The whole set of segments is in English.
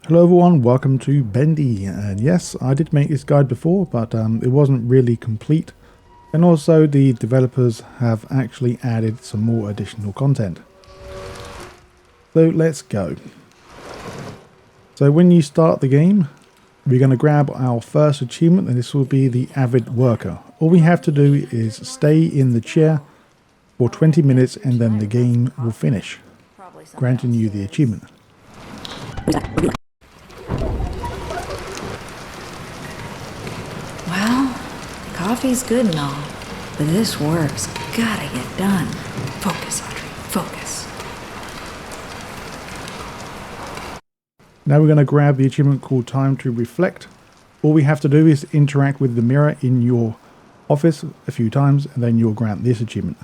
Hello everyone, welcome to Bendy, and yes, I did make this guide before, but it wasn't really complete, and also the developers have actually added some more additional content. So let's go. So when you start the game, we're going to grab our first achievement, and this will be the Avid Worker. All we have to do is stay in the chair for 20 minutes and then the game will finish, granting you the achievement. Coffee's good and all, but this work's gotta get done. Focus, Audrey, focus. Now we're going to grab the achievement called Time to Reflect. All we have to do is interact with the mirror in your office a few times, and then you'll grant this achievement.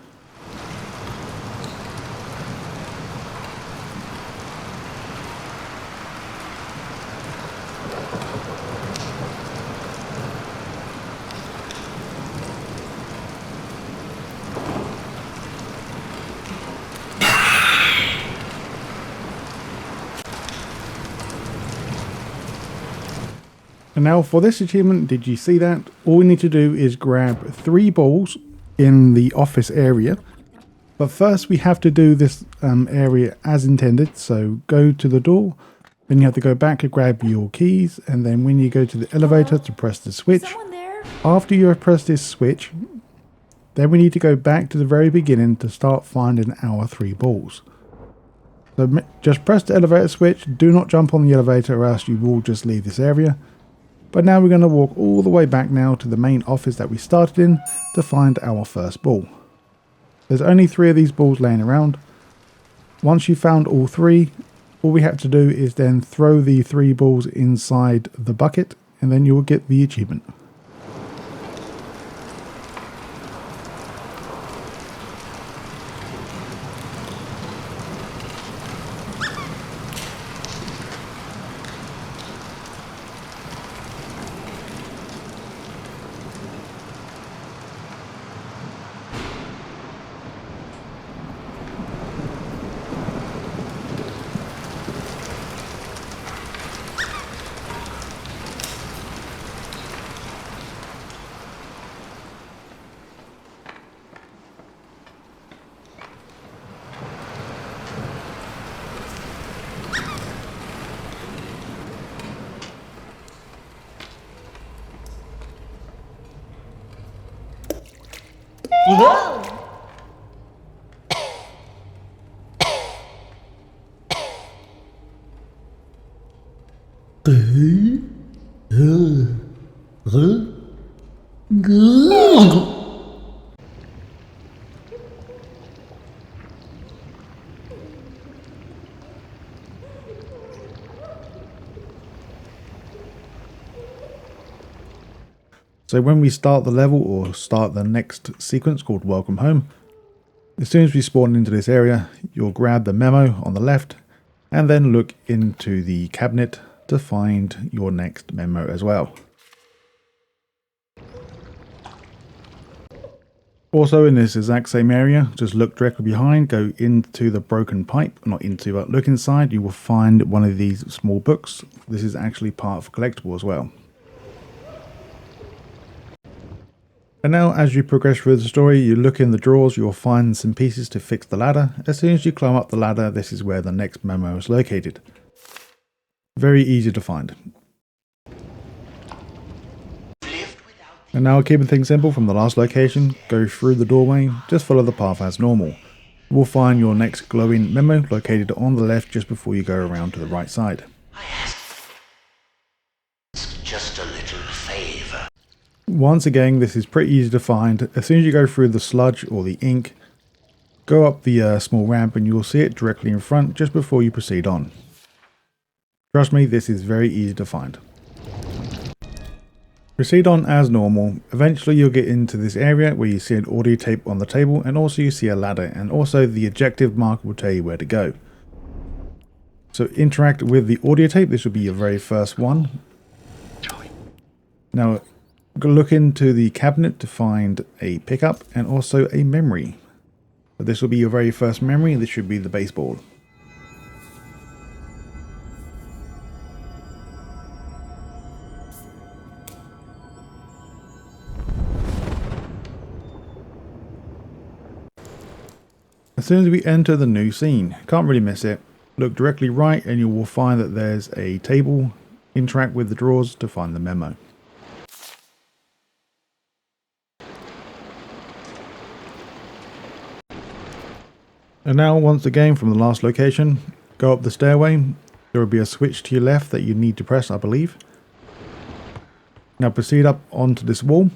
And now for this achievement, did you see that? All we need to do is grab 3 balls in the office area. But first we have to do this area as intended. So go to the door, then you have to go back and grab your keys. And then when you go to the elevator to press the switch, after you have pressed this switch, then we need to go back to the very beginning to start finding our 3 balls. So just press the elevator switch, do not jump on the elevator or else you will just leave this area. But now we're going to walk all the way back now to the main office that we started in to find our first ball. There's only 3 of these balls laying around. Once you've found all 3, all we have to do is then throw the 3 balls inside the bucket and then you will get the achievement. So when we start the level or start the next sequence called Welcome Home, as soon as we spawn into this area, you'll grab the memo on the left and then look into the cabinet to find your next memo as well. Also in this exact same area, just look directly behind, go into the broken pipe, not into, but look inside, you will find one of these small books. This is actually part of a collectible as well. And now as you progress through the story, you look in the drawers, you'll find some pieces to fix the ladder. As soon as you climb up the ladder, this is where the next memo is located. Very easy to find. And now keeping things simple from the last location, go through the doorway, just follow the path as normal. You will find your next glowing memo located on the left just before you go around to the right side. Just a little favor. Once again, this is pretty easy to find. As soon as you go through the sludge or the ink, go up the small ramp and you will see it directly in front just before you proceed on. Trust me, this is very easy to find. Proceed on as normal. Eventually you'll get into this area where you see an audio tape on the table and also you see a ladder, and also the objective marker will tell you where to go. So interact with the audio tape. This will be your very first one. Now go look into the cabinet to find a pickup and also a memory. So this will be your very first memory. This should be the baseball. soon as we enter the new scene, can't really miss it. Look directly right and you will find that there's a table. Interact with the drawers to find the memo. And now once again from the last location, go up the stairway. There will be a switch to your left that you need to press, I believe. Now proceed up onto this wall.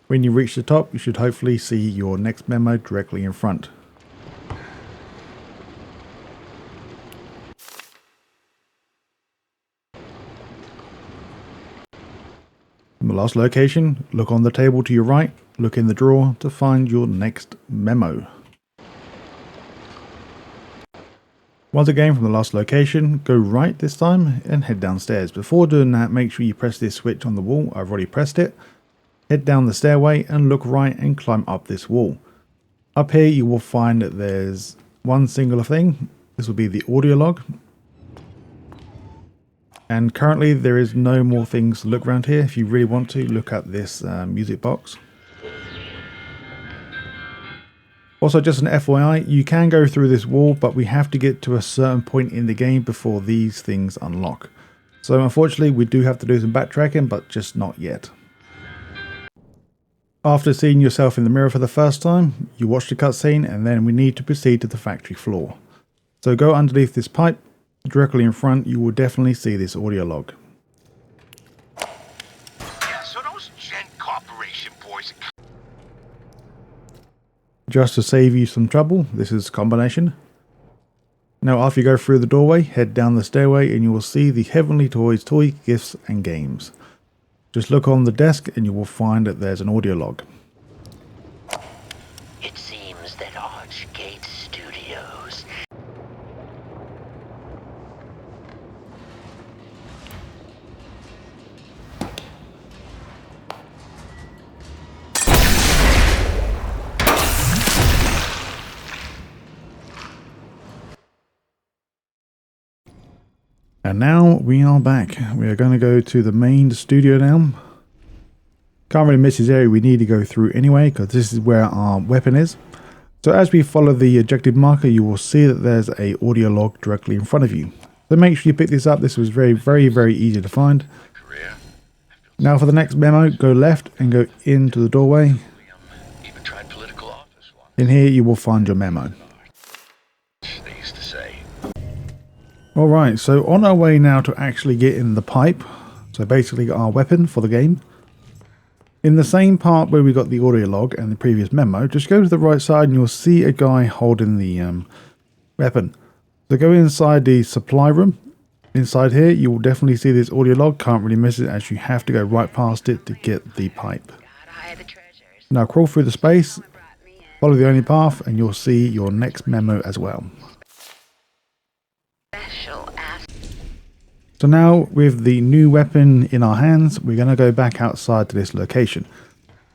When you reach the top, you should hopefully see your next memo directly in front. From the last location, look on the table to your right, look in the drawer to find your next memo. Once again from the last location, go right this time and head downstairs. Before doing that, make sure you press this switch on the wall. I've already pressed it. Head down the stairway and look right and climb up this wall. Up here you will find that there's one singular thing. This will be the audio log. And currently there is no more things to look around here. If you really want to, look at this music box. Also, just an FYI, you can go through this wall, but we have to get to a certain point in the game before these things unlock. So unfortunately, we do have to do some backtracking, but just not yet. After seeing yourself in the mirror for the first time, you watch the cutscene and then we need to proceed to the factory floor. So go underneath this pipe, directly in front you will definitely see this audio log. Yeah, so those Gent Corporation boys are... Just to save you some trouble, this is combination. Now after you go through the doorway, head down the stairway and you will see the Heavenly Toys toy, gifts and games. Just look on the desk and you will find that there's an audio log. It seems that Archgate Studios... And now we are back. We are going to go to the main studio now. Can't really miss this area we need to go through anyway, because this is where our weapon is. So as we follow the ejected marker, you will see that there's a audio log directly in front of you. So make sure you pick this up. This was very easy to find. Now for the next memo, go left and go into the doorway. In here you will find your memo. Alright, so on our way now to actually get in the pipe. So basically our weapon for the game. In the same part where we got the audio log and the previous memo, just go to the right side and you'll see a guy holding the weapon. So go inside the supply room. Inside here you will definitely see this audio log. Can't really miss it as you have to go right past it to get the pipe. Now crawl through the space, follow the only path and you'll see your next memo as well. So now with the new weapon in our hands, we're going to go back outside to this location.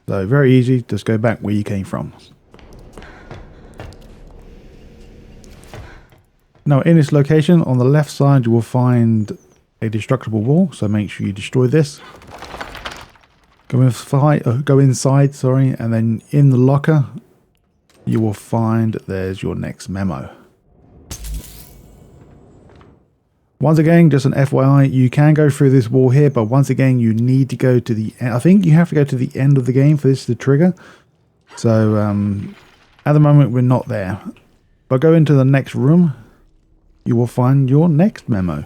So very easy, just go back where you came from. Now in this location, on the left side you will find a destructible wall, so make sure you destroy this. Go inside, and then in the locker you will find there's your next memo. Once again, just an FYI, you can go through this wall here, but once again, you need to go to the end. I think you have to go to the end of the game for this to trigger. So, at the moment, we're not there. But go into the next room, you will find your next memo.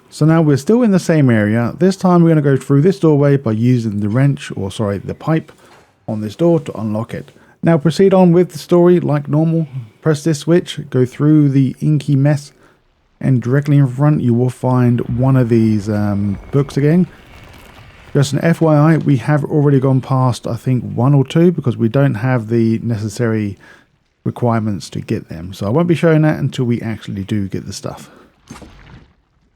So now we're still in the same area. This time we're going to go through this doorway by using the wrench, or sorry, the pipe on this door to unlock it. Now proceed on with the story like normal. Press this switch, go through the inky mess, and directly in front you will find one of these books again. Just an FYI, we have already gone past I think 1 or 2 because we don't have the necessary requirements to get them. So I won't be showing that until we actually do get the stuff.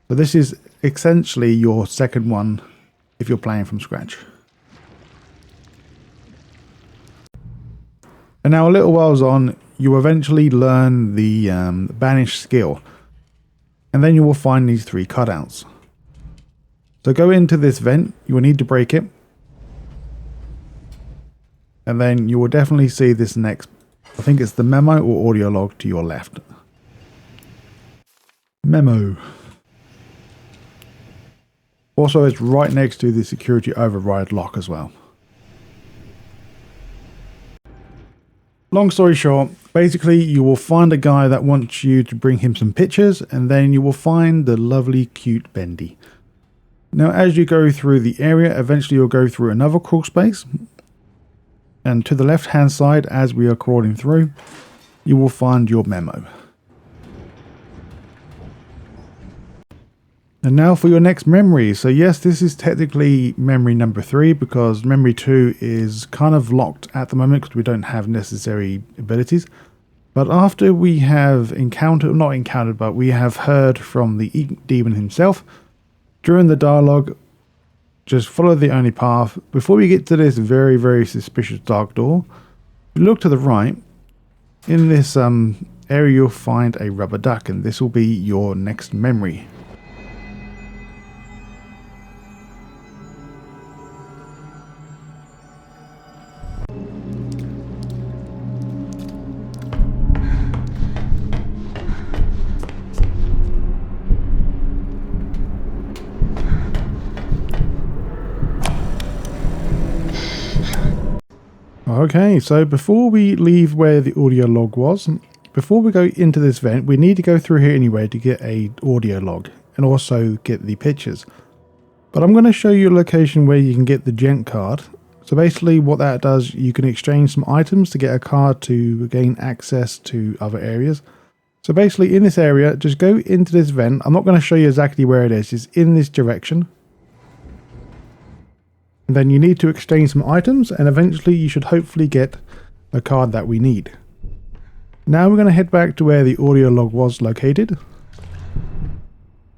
So this is essentially your second one if you're playing from scratch. And now a little while on, you eventually learn the banish skill. And then you will find these 3 cutouts. So go into this vent, you will need to break it. And then you will definitely see this next, I think it's the memo or audio log to your left. Memo. Also, it's right next to the security override lock as well. Long story short, basically you will find a guy that wants you to bring him some pictures, and then you will find the lovely cute Bendy. Now as you go through the area, eventually you'll go through another crawl space, and to the left hand side as we are crawling through, you will find your memo. And now for your next memory. So yes, this is technically memory number 3 because memory 2 is kind of locked at the moment because we don't have necessary abilities. But after we have but we have heard from the demon himself, during the dialogue, just follow the only path. Before we get to this very, very suspicious dark door, if you look to the right, in this area you'll find a rubber duck, and this will be your next memory. Okay, so before we leave where the audio log was, before we go into this vent, we need to go through here anyway to get a audio log and also get the pictures. But I'm going to show you a location where you can get the Gent card. So basically what that does, you can exchange some items to get a card to gain access to other areas. So basically in this area, just go into this vent. I'm not going to show you exactly where it is, it's in this direction. And then you need to exchange some items, and eventually you should hopefully get a card that we need. Now we're going to head back to where the audio log was located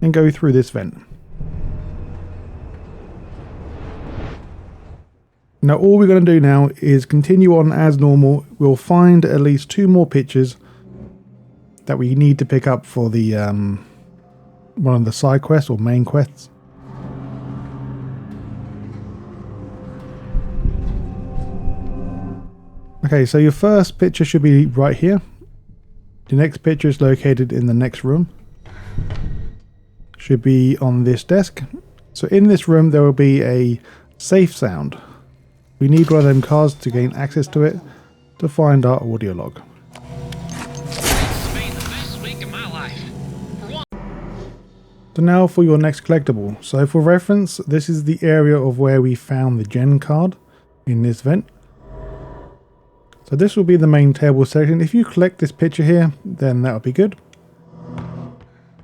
and go through this vent. Now all we're going to do now is continue on as normal. We'll find at least 2 more pictures that we need to pick up for the one of the side quests or main quests. Okay, so your first picture should be right here. The next picture is located in the next room. Should be on this desk. So in this room there will be a safe sound. We need one of them cards to gain access to it to find our audio log. So now for your next collectible. So for reference, this is the area of where we found the Gen card in this vent. So this will be the main table section. If you collect this picture here, then that would be good.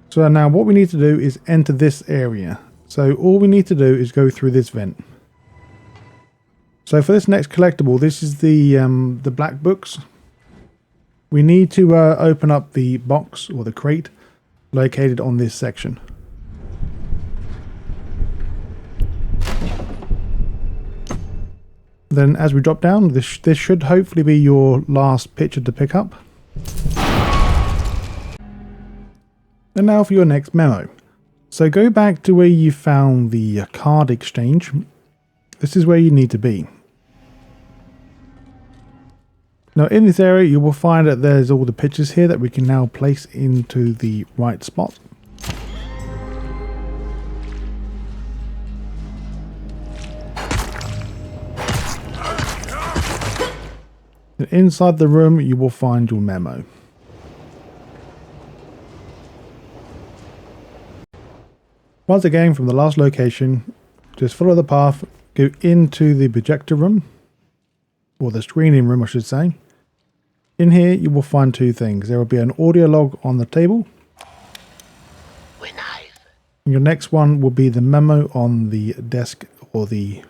So now what we need to do is enter this area. So all we need to do is go through this vent. So for this next collectible, this is the black books. We need to open up the box or the crate located on this section. Then as we drop down, this should hopefully be your last picture to pick up. And now for your next memo. So go back to where you found the card exchange. This is where you need to be. Now in this area you will find that there's all the pictures here that we can now place into the right spot. And inside the room you will find your memo. Once again, from the last location, just follow the path, go into the projector room, or the screening room I should say. In here you will find 2 things. There will be an audio log on the table. And your next one will be the memo on the desk or the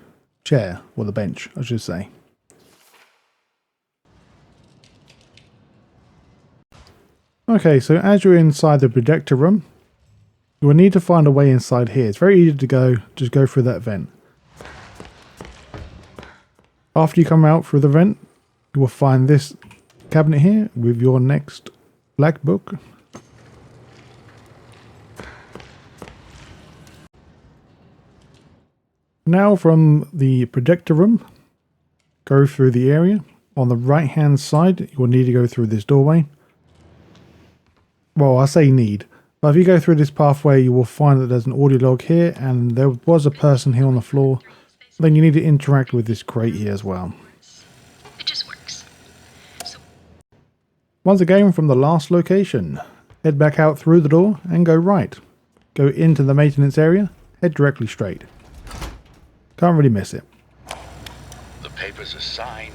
chair or the bench I should say. Okay, so as you're inside the projector room, you will need to find a way inside here. It's very easy to go, just go through that vent. After you come out through the vent, you will find this cabinet here with your next black book. Now from the projector room, go through the area. On the right hand side, you will need to go through this doorway. Well, I say need, but if you go through this pathway, you will find that there's an audio log here, and there was a person here on the floor. Then you need to interact with this crate here as well. It just works. Once again, from the last location, head back out through the door and go right. Go into the maintenance area, head directly straight. Can't really miss it. The papers are signed.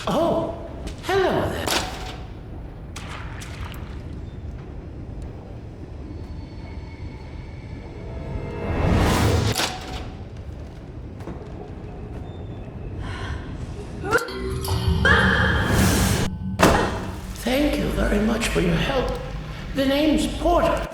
Oh, hello there. Thank you very much for your help. The name's Porter.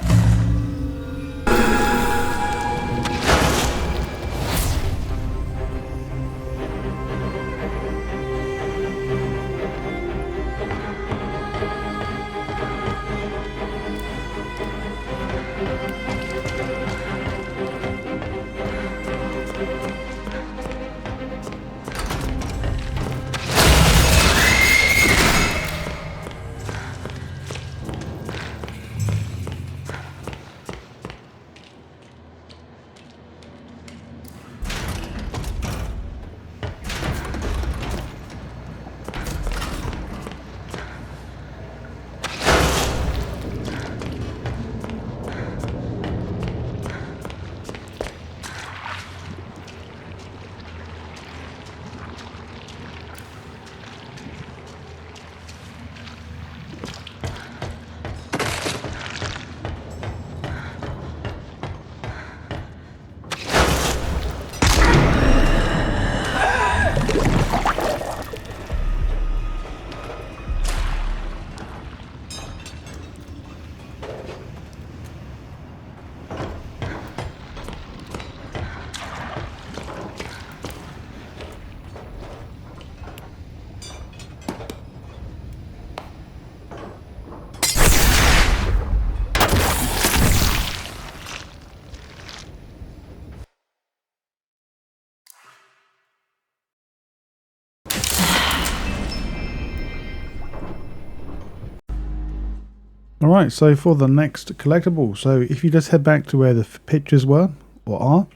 Alright, so for the next collectible, so if you just head back to where the pictures were, or are,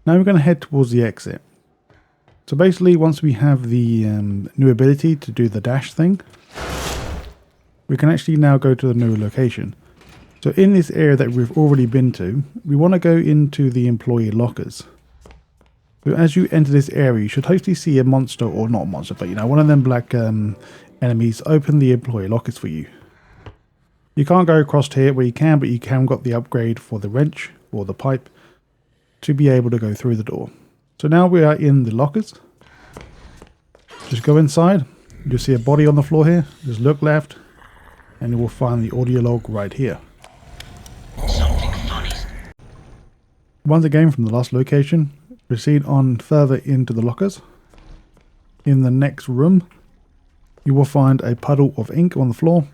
now we're going to head towards the exit. So basically, once we have the new ability to do the dash thing, we can actually now go to the new location. So in this area that we've already been to, we want to go into the employee lockers. So as you enter this area, you should hopefully see a monster, or not a monster, but you know, one of them black enemies open the employee lockers for you. You can't go across here where you can, but you can got the upgrade for the wrench or the pipe to be able to go through the door. So now we are in the lockers. Just go inside. You'll see a body on the floor here. Just look left and you will find the audio log right here. Something funny. Once again from the last location, proceed on further into the lockers. In the next room, you will find a puddle of ink on the floor.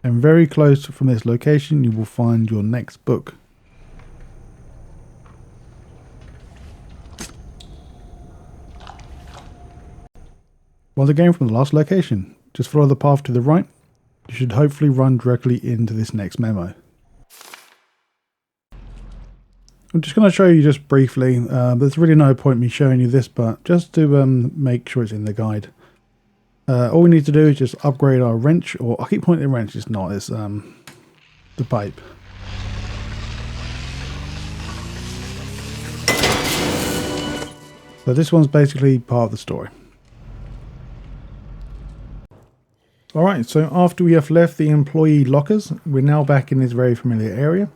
And very close from this location, you will find your next book. Once again from the last location, just follow the path to the right. You should hopefully run directly into this next memo. I'm just going to show you just briefly. There's really no point me showing you this, but just to make sure it's in the guide. All we need to do is just upgrade our wrench, or I keep pointing at the wrench, it's not, it's the pipe. So this one's basically part of the story. Alright, so after we have left the employee lockers, we're now back in this very familiar area.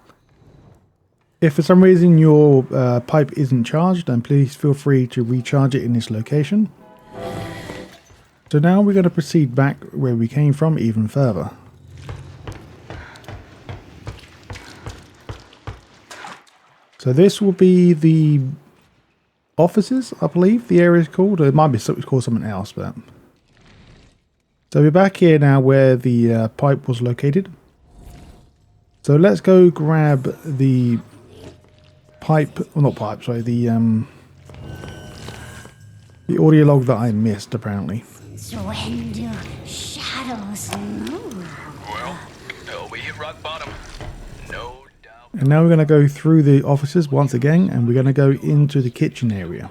If for some reason your pipe isn't charged, then please feel free to recharge it in this location. So now we're going to proceed back where we came from even further. So this will be the offices, I believe the area is called. Or it might be called something else, but... So we're back here now where the pipe was located. So let's go grab the pipe, well not pipe, sorry, the audio log that I missed apparently. When do shadows move? Well, we hit rock bottom. No doubt. And now we're going to go through the offices once again, and we're going to go into the kitchen area.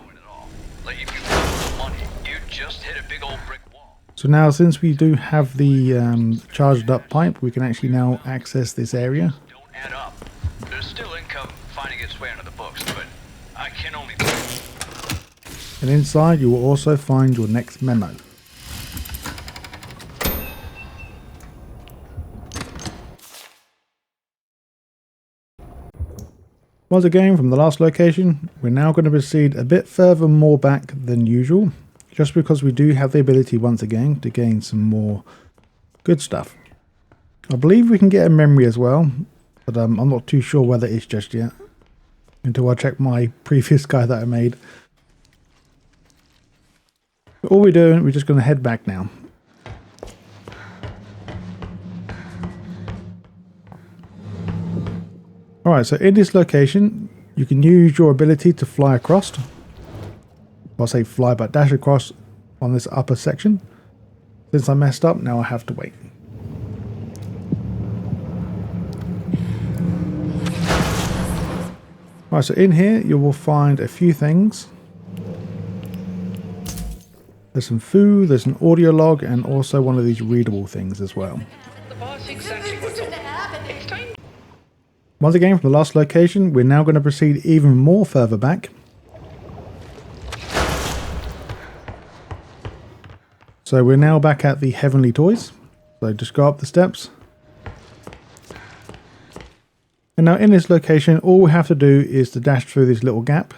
Leave you with money. You just hit a big old brick wall. So now, since we do have the charged up pipe, we can actually now access this area. Don't add up. There's still income finding its way into the books, but I can only. And inside you will also find your next memo. Once again, from the last location, we're now going to proceed a bit further more back than usual, just because we do have the ability once again to gain some more good stuff. I believe we can get a memory as well, but I'm not too sure whether it's just yet, until I check my previous guy that I made. But all we're doing, we're just going to head back now. Alright, so in this location, you can use your ability to fly across. Well, I say fly, but dash across on this upper section. Since I messed up, now I have to wait. Alright, so in here, you will find a few things. There's some food, there's an audio log, and also one of these readable things as well. The boss exactly what's on. It's time. Once again, from the last location, we're now going to proceed even more further back. So we're now back at the Heavenly Toys. So just go up the steps. And now in this location, all we have to do is to dash through this little gap.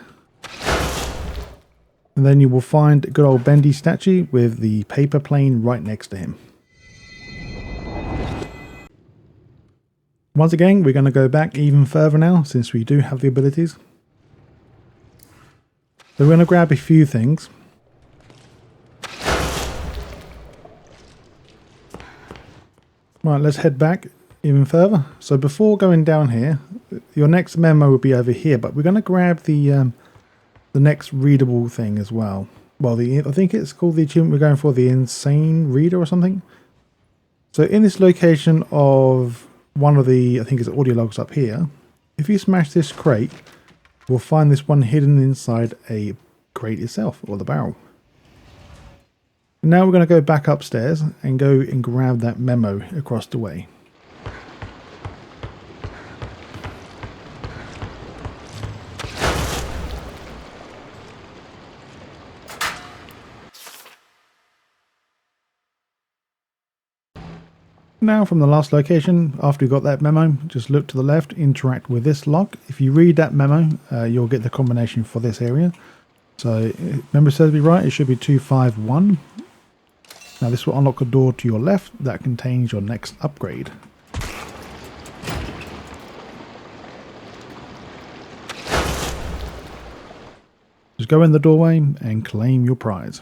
And then you will find a good old Bendy statue with the paper plane right next to him. Once again, we're going to go back even further now, since we do have the abilities. So we're going to grab a few things. Right, let's head back even further. So before going down here, your next memo will be over here, but we're going to grab the next readable thing as well. Well, I think it's called the achievement we're going for, the Insane Reader or something. So in this location of one of the, I think it's audio logs up here, if you smash this crate, we'll find this one hidden inside a crate itself, or the barrel. And now we're going to go back upstairs and go and grab that memo across the way. Now from the last location, after you got that memo, just look to the left, interact with this log. If you read that memo, you'll get the combination for this area. So remember, says to be right, it should be 251. Now this will unlock a door to your left that contains your next upgrade. Just go in the doorway and claim your prize.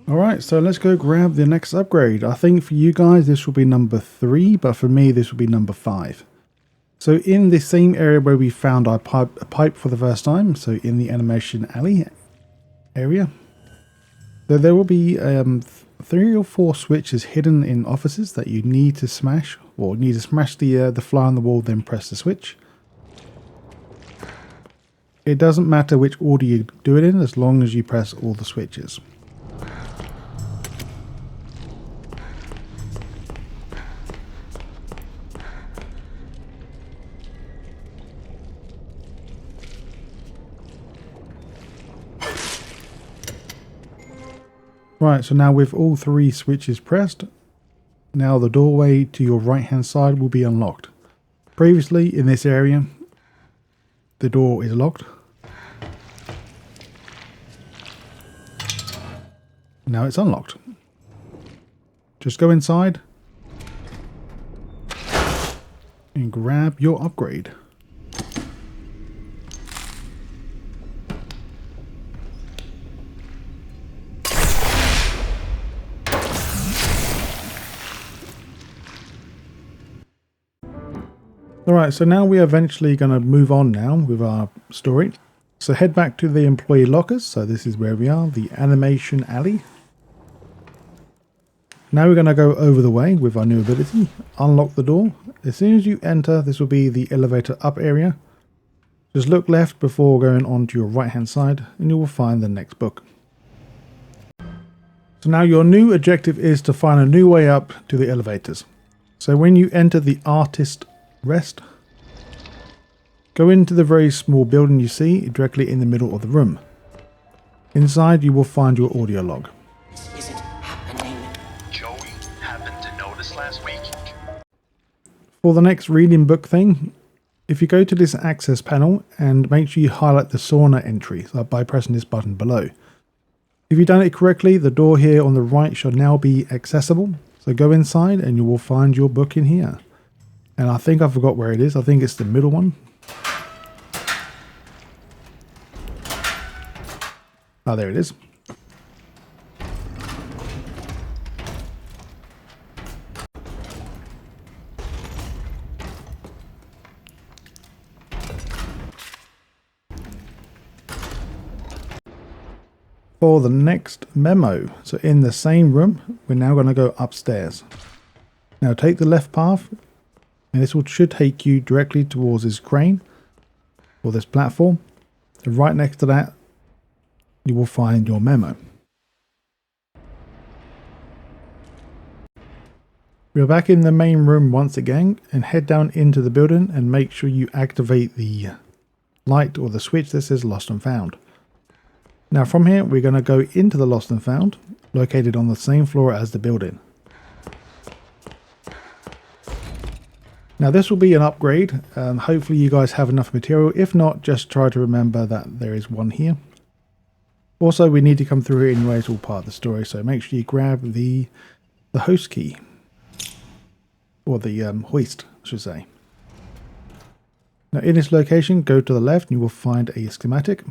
Alright, so let's go grab the next upgrade. I think for you guys this will be number 3, but for me this will be number 5. So in the same area where we found our pipe for the first time, so in the animation alley area, so there will be 3 or 4 switches hidden in offices that you need to smash, or need to smash the fly on the wall, then press the switch. It doesn't matter which order you do it in, as long as you press all the switches. Right, so now with all 3 switches pressed, now the doorway to your right hand side will be unlocked. Previously in this area, the door is locked. Now it's unlocked. just go inside and grab your upgrade. Alright, so now we are eventually going to move on now with our story. So head back to the employee lockers. So this is where we are, the animation alley. Now we're going to go over the way with our new ability. Unlock the door. As soon as you enter, this will be the elevator up area. Just look left before going on to your right hand side and you will find the next book. So now your new objective is to find a new way up to the elevators. So when you enter the artist rest, go into the very small building you see directly in the middle of the room. Inside you will find your audio log. Is it happening? Joey happened to notice last week. For the next reading book thing, if you go to this access panel and make sure you highlight the sauna entry by pressing this button below. If you've done it correctly, the door here on the right should now be accessible. So go inside and you will find your book in here. And I think I forgot where it is. I think it's the middle one. Oh, there it is. For the next memo, so in the same room, we're now going to go upstairs. Now take the left path. And this should take you directly towards this crane or this platform. And right next to that, you will find your memo. We're back in the main room once again and head down into the building and make sure you activate the light or the switch that says Lost and Found. Now from here, we're going to go into the Lost and Found, located on the same floor as the building. Now this will be an upgrade. Hopefully you guys have enough material. If not, just try to remember that there is one here. Also, we need to come through here anyway. It's all part of the story. So make sure you grab the host key. Or the hoist, I should say. Now in this location, go to the left and you will find a schematic.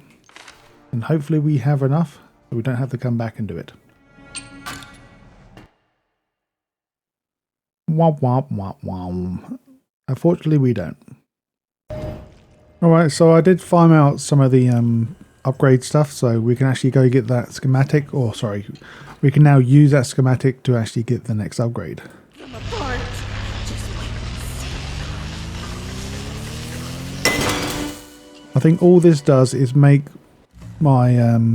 And hopefully we have enough so we don't have to come back and do it. Womp womp womp womp. Unfortunately, we don't. Alright, so I did farm out some of the upgrade stuff, so we can actually go get that schematic, or sorry, we can now use that schematic to actually get the next upgrade. I think all this does is make my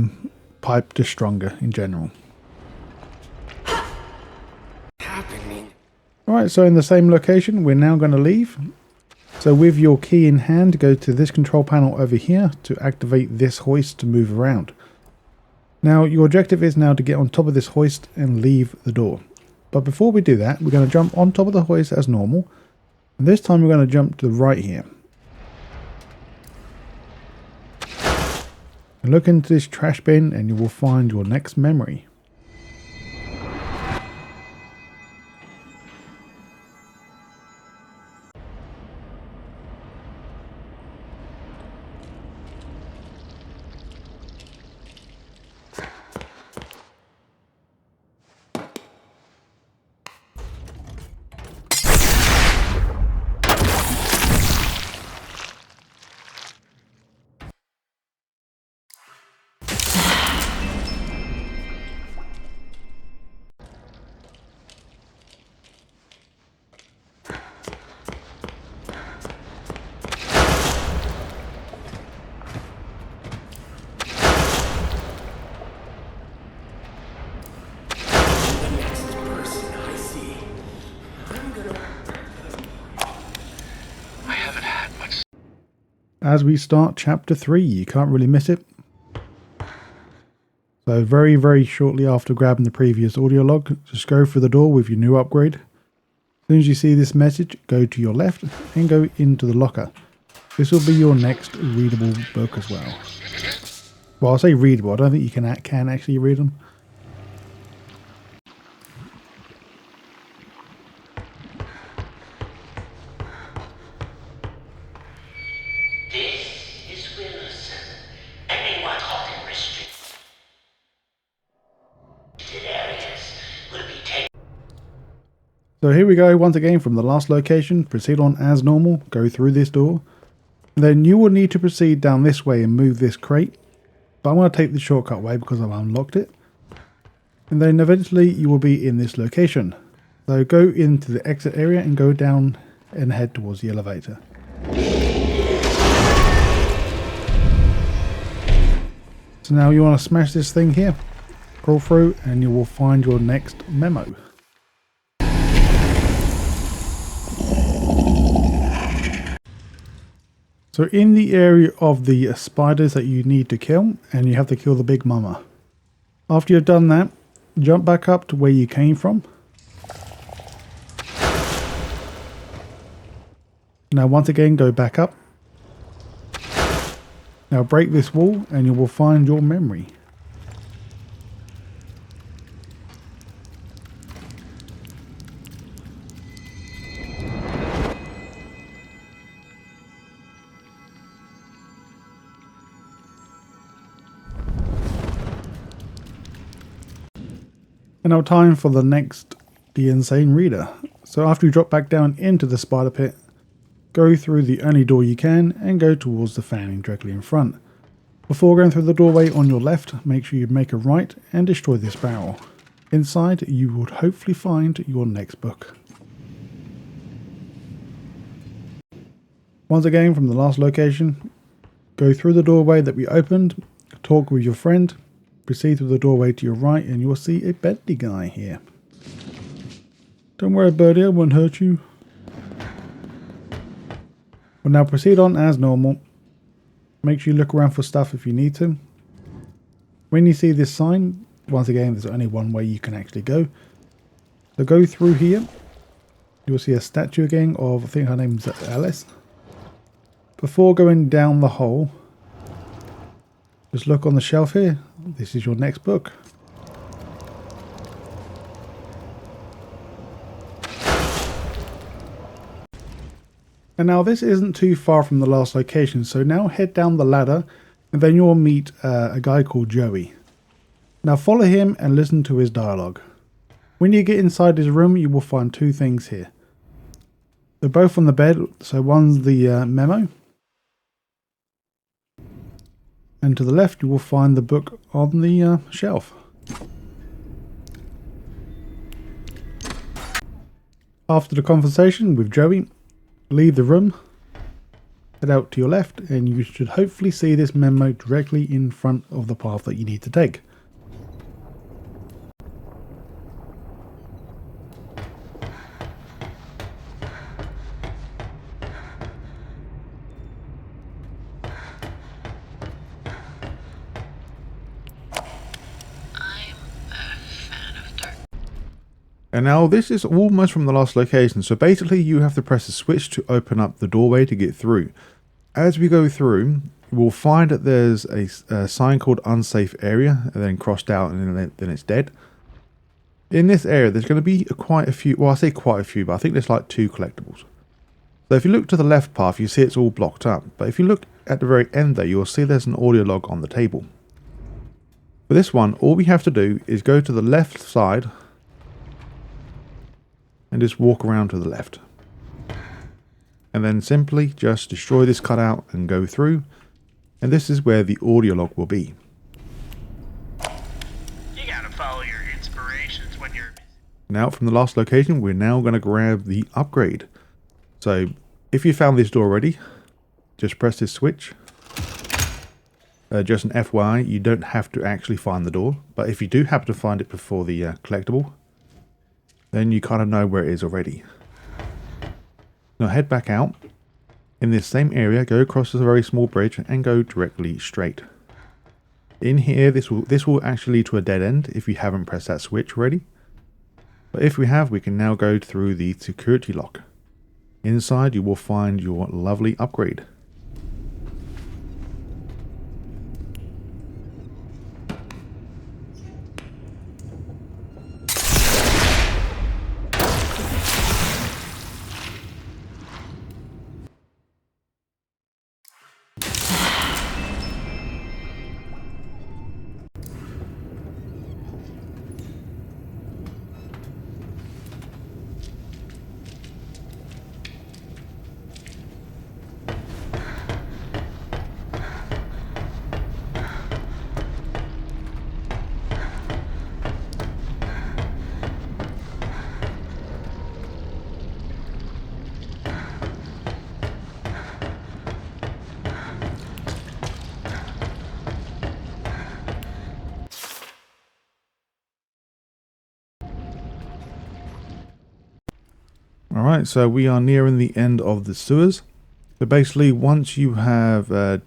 pipe just stronger in general. Alright, so in the same location, we're now going to leave. So with your key in hand, go to this control panel over here to activate this hoist to move around. Now, your objective is now to get on top of this hoist and leave the door. But before we do that, we're going to jump on top of the hoist as normal. And this time we're going to jump to the right here. And look into this trash bin and you will find your next memory. As we start chapter 3, you can't really miss it. So very, very shortly after grabbing the previous audio log, just go through the door with your new upgrade. As soon as you see this message, go to your left and go into the locker. This will be your next readable book as well. Well, I'll say readable. I don't think you can actually read them. So here we go once again from the last location. Proceed on as normal, go through this door. And then you will need to proceed down this way and move this crate. But I'm going to take the shortcut way because I've unlocked it. And then eventually you will be in this location. So go into the exit area and go down and head towards the elevator. So now you want to smash this thing here. Crawl through and you will find your next memo. So in the area of the spiders that you need to kill, and you have to kill the big mama. After you've done that, jump back up to where you came from. Now once again go back up. Now break this wall and you will find your memory. And now time for the next The Insane Reader. So after you drop back down into the spider pit, go through the only door you can and go towards the fanning directly in front. Before going through the doorway on your left, make sure you make a right and destroy this barrel. Inside you would hopefully find your next book. Once again from the last location, go through the doorway that we opened, talk with your friend, proceed through the doorway to your right and you will see a Bendy guy here. Don't worry birdie, I won't hurt you. We'll now proceed on as normal. Make sure you look around for stuff if you need to. When you see this sign, once again there's only one way you can actually go. So go through here. You'll see a statue again of, I think her name's Alice. Before going down the hole, just look on the shelf here. This is your next book. And now this isn't too far from the last location, so now head down the ladder and then you'll meet a guy called Joey. Now follow him and listen to his dialogue. When you get inside his room you will find two things here. They're both on the bed, so one's the memo. And to the left you will find the book on the shelf. After the conversation with Joey, leave the room, head out to your left and you should hopefully see this memo directly in front of the path that you need to take. And now this is almost from the last location, so basically you have to press a switch to open up the doorway to get through. As we go through, we'll find that there's a sign called unsafe area and then crossed out and then it's dead. In this area there's going to be quite a few, well I say quite a few, but I think there's like 2 collectibles. So if you look to the left path you see it's all blocked up, but if you look at the very end there you'll see there's an audio log on the table. For this one all we have to do is go to the left side and just walk around to the left. And then simply just destroy this cutout and go through. And this is where the audio log will be. You gotta follow your inspirations when you're... Now from the last location, we're now going to grab the upgrade. So if you found this door already, just press this switch. Just an FYI, you don't have to actually find the door. But if you do happen to find it before the collectible, then you kind of know where it is already. Now head back out. In this same area, go across this very small bridge and go directly straight. In here, this will actually lead to a dead end if you haven't pressed that switch already. But if we have, we can now go through the security lock. Inside, you will find your lovely upgrade. Alright, so we are nearing the end of the sewers. So basically, once you have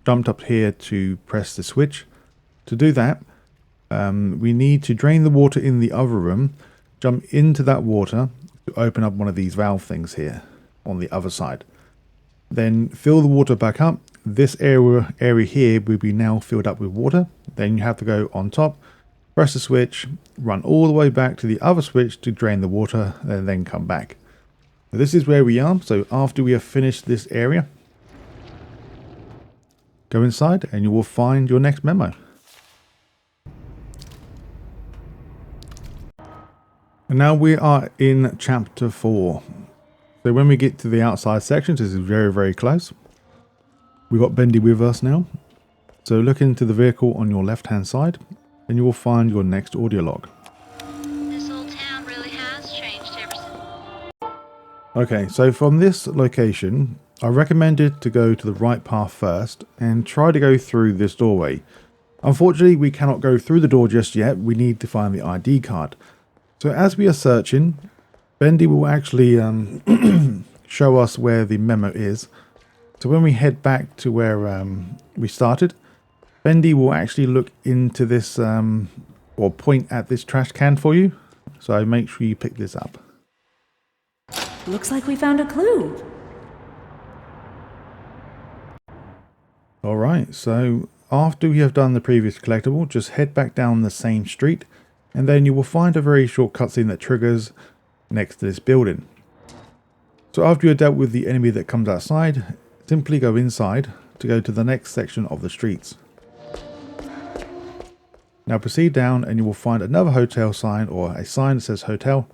jumped up here to press the switch, to do that, we need to drain the water in the other room, jump into that water to open up one of these valve things here on the other side. Then fill the water back up. This area here will be now filled up with water. Then you have to go on top, press the switch, run all the way back to the other switch to drain the water, and then come back. So this is where we are. So after we have finished this area, go inside and you will find your next memo. And now we are in chapter 4. So when we get to the outside sections, this is very, very close. We've got Bendy with us now. So look into the vehicle on your left hand side and you will find your next audio log. This old town really has changed ever since. Okay, so from this location, I recommended to go to the right path first and try to go through this doorway. Unfortunately, we cannot go through the door just yet. We need to find the ID card. So as we are searching, Bendy will actually show us where the memo is. So when we head back to where we started, Bendy will actually look into this or point at this trash can for you. So make sure you pick this up. Looks like we found a clue. Alright, so after you have done the previous collectible, just head back down the same street and then you will find a very short cutscene that triggers next to this building. So after you have dealt with the enemy that comes outside, simply go inside to go to the next section of the streets. Now proceed down and you will find another hotel sign or a sign that says hotel,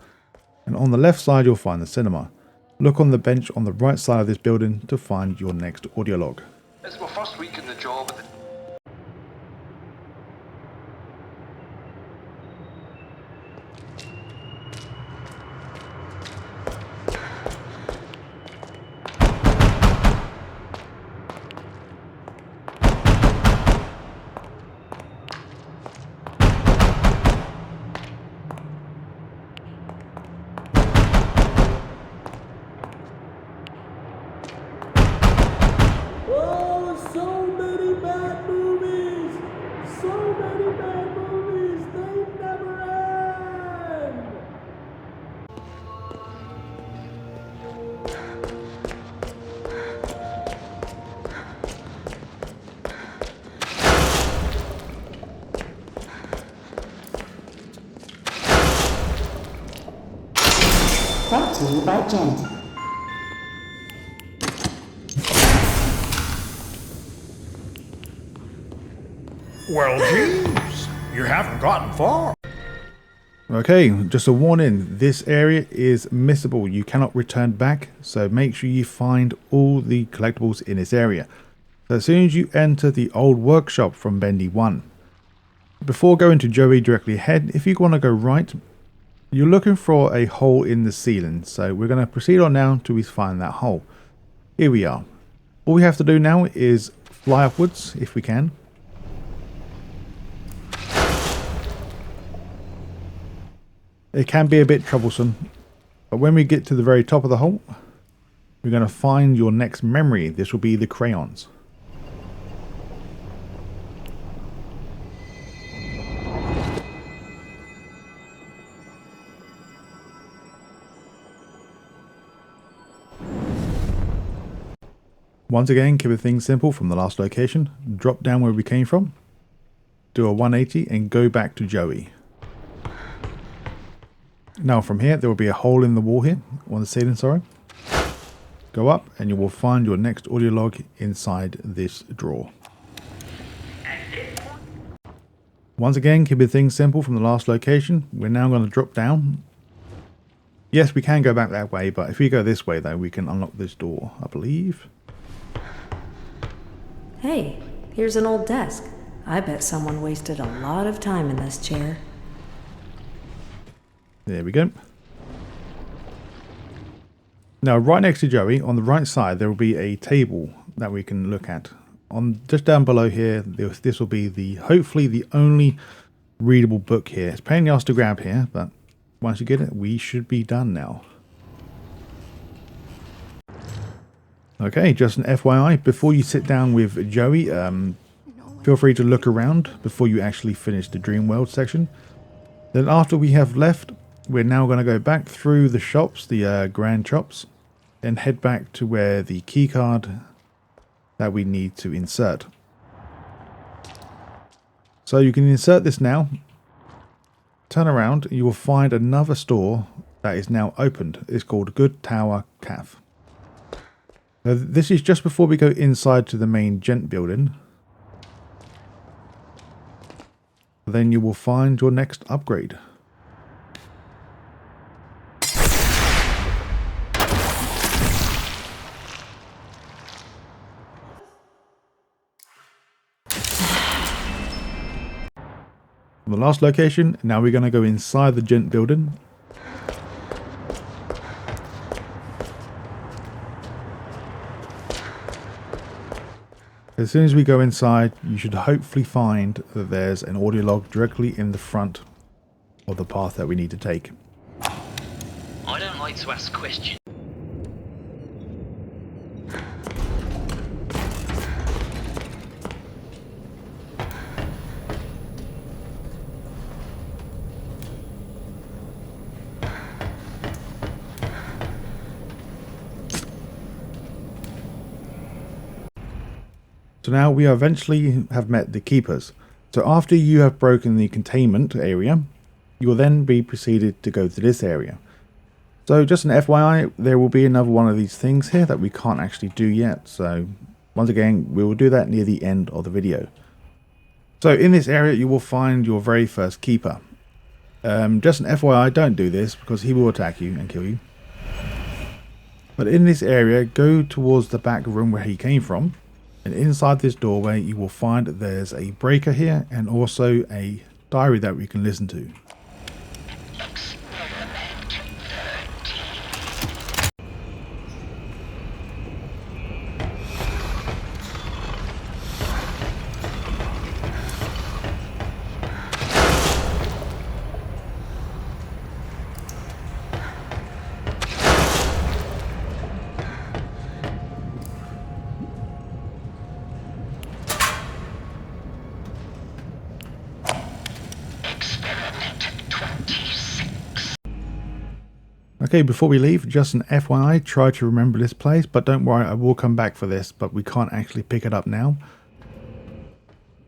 and on the left side you'll find the cinema. Look on the bench on the right side of this building to find your next audio log. It's my first week in the job at the... Brought to you by Gent. Well, geez, you haven't gotten far. Okay, just a warning, this area is missable. You cannot return back, so make sure you find all the collectibles in this area. So as soon as you enter the old workshop from Bendy 1, before going to Joey directly ahead, if you want to go right, you're looking for a hole in the ceiling. So we're going to proceed on now until we find that hole. Here we are. All we have to do now is fly upwards if we can. It can be a bit troublesome, but when we get to the very top of the hole, we're going to find your next memory. This will be the crayons. Once again, keep things simple from the last location. Drop down where we came from, do a 180 and go back to Joey. Now from here, there will be a hole in the wall here, on the ceiling, sorry. Go up and you will find your next audio log inside this drawer. Once again, keep things simple from the last location. We're now going to drop down. Yes, we can go back that way, but if we go this way though, we can unlock this door, I believe. Hey, here's an old desk. I bet someone wasted a lot of time in this chair. There we go. Now, right next to Joey, on the right side, there will be a table that we can look at. On just down below here, this will be hopefully the only readable book here. It's a pain in the ass to grab here, but once you get it, we should be done now. Okay, just an FYI, before you sit down with Joey, feel free to look around before you actually finish the Dream World section. Then after we have left, we're now going to go back through the shops, the grand shops, and head back to where the keycard that we need to insert. So you can insert this now, turn around, you will find another store that is now opened. It's called Good Tower Cafe. Now, this is just before we go inside to the main Gent building. Then you will find your next upgrade. From the last location, now we're going to go inside the Gent building. As soon as we go inside, you should hopefully find that there's an audio log directly in the front of the path that we need to take. I don't like to ask questions. So now we eventually have met the keepers. So after you have broken the containment area, you will then be proceeded to go to this area. So just an FYI, there will be another one of these things here that we can't actually do yet. So once again, we will do that near the end of the video. So in this area, you will find your very first keeper. Just an FYI, don't do this because he will attack you and kill you. But in this area, go towards the back room where he came from. And inside this doorway, you will find that there's a breaker here and also a diary that we can listen to. Okay, before we leave, just an FYI, try to remember this place, but don't worry, I will come back for this, but we can't actually pick it up now.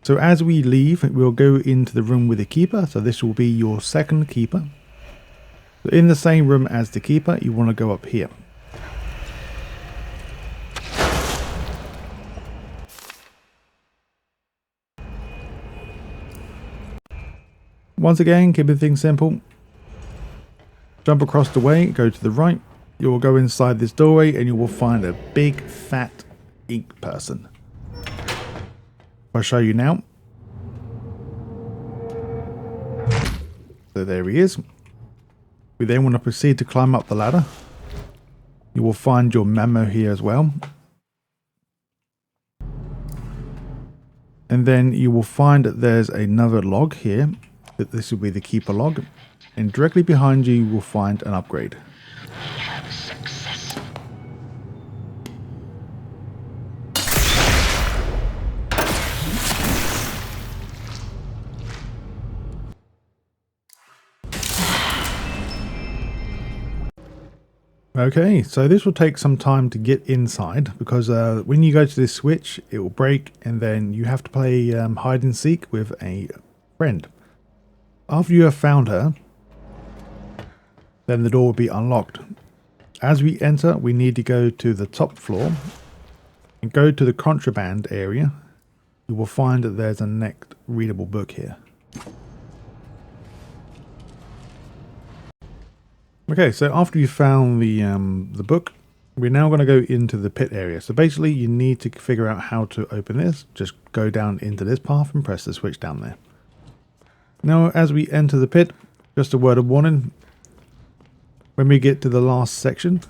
So as we leave, we'll go into the room with the keeper, so this will be your second keeper. So in the same room as the keeper, you want to go up here. Once again, keeping things simple. Jump across the way, go to the right. You will go inside this doorway and you will find a big fat ink person. I'll show you now. So there he is. We then want to proceed to climb up the ladder. You will find your memo here as well. And then you will find that there's another log here. That this will be the keeper log. And directly behind you, you will find an upgrade. Okay, so this will take some time to get inside because when you go to this switch, it will break and then you have to play hide and seek with a friend. After you have found her, then the door will be unlocked. As we enter, we need to go to the top floor and go to the contraband area. You will find that there's a next readable book here. Okay, so after you found the book, we're now going to go into the pit area. So basically, you need to figure out how to open this. Just go down into this path and press the switch down there. Now, as we enter the pit, just a word of warning. When we get to the last section,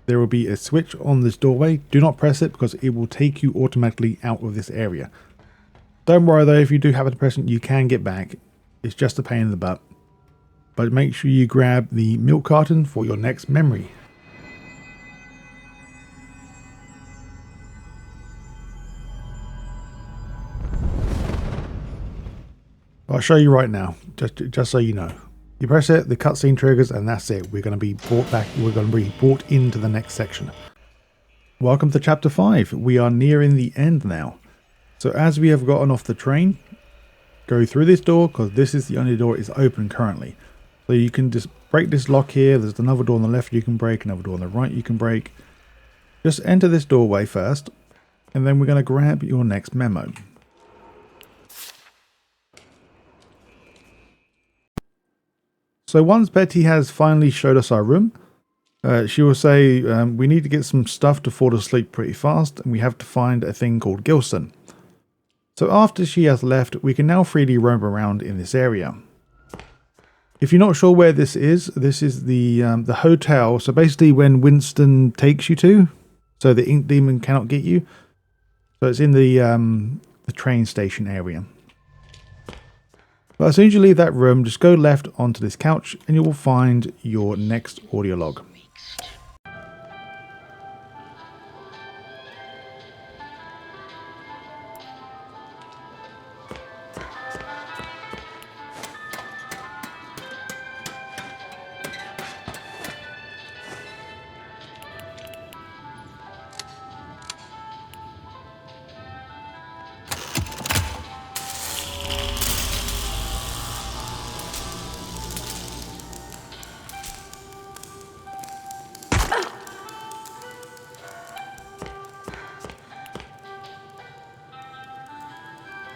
there will be a switch on this doorway. Do not press it because it will take you automatically out of this area. Don't worry though, if you do have a depression, you can get back. It's just a pain in the butt. But make sure you grab the milk carton for your next memory. I'll show you right now, just so you know. You press it, the cutscene triggers, and that's it. We're going to be brought back. We're going to be brought into the next section. Welcome to Chapter 5. We are nearing the end now. So as we have gotten off the train, go through this door, because this is the only door that is open currently. So you can just break this lock here. There's another door on the left you can break, another door on the right you can break. Just enter this doorway first, and then we're going to grab your next memo. So once Betty has finally showed us our room, she will say we need to get some stuff to fall asleep pretty fast, and we have to find a thing called Gilson. So after she has left, we can now freely roam around in this area. If you're not sure where this is the hotel. So basically when Winston takes you to, so the ink demon cannot get you. So it's in the train station area. But as soon as you leave that room, just go left onto this couch and you will find your next audio log.